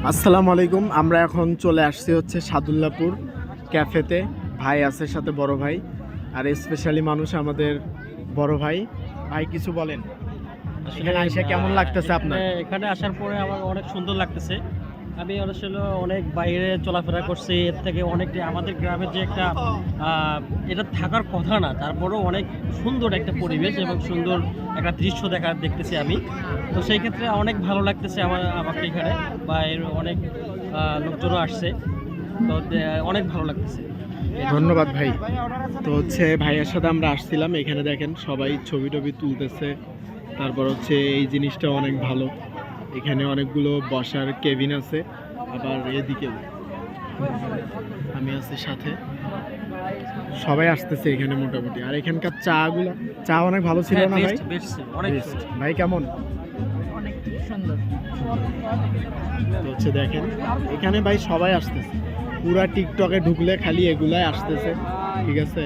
আসসালামু আলাইকুম। আমরা এখন চলে আসছি হচ্ছে সাদুল্লাপুর ক্যাফেতে। ভাই আছে সাথে, বড় ভাই, আর স্পেশালি মানুষ আমাদের বড় ভাই। ভাই কিছু বলেন, এখানে আইসা কেমন লাগতেছে আপনার? এখানে আসার পরে আমার অনেক সুন্দর লাগতেছে। আমি আসলে অনেক বাইরে চলাফেরা করছি, এর থেকে অনেকটা আমাদের গ্রামের যে একটা এটা থাকার কথা না, তারপরেও অনেক সুন্দর একটা পরিবেশ এবং সুন্দর একটা দৃশ্য দেখতেছি আমি। তো সেই ক্ষেত্রে অনেক ভালো লাগতেছে আমাকে এখানে, বা এর অনেক লোকজনও আসছে, তো অনেক ভালো লাগতেছে। ধন্যবাদ ভাই। তো হচ্ছে ভাইয়ের সাথে আমরা আসছিলাম, এখানে দেখেন সবাই ছবি টবি তুলতেছে। তারপর হচ্ছে এই জিনিসটা অনেক ভালো, এখানে অনেকগুলো বসার কেবিন আছে। আবার এদিকে আমি আছি সাথে, সবাই আসতেছে এখানে মোটামুটি। আর এখানকার চা অনেক ভালো ছিল না ভাই? অনেক ভাই কেমন? অনেক সুন্দর। তো হচ্ছে দেখেন এখানে ভাই সবাই আসতেছে, পুরা টিকটকে ঢুকলে খালি এগুলাই আসতেছে, ঠিক আছে।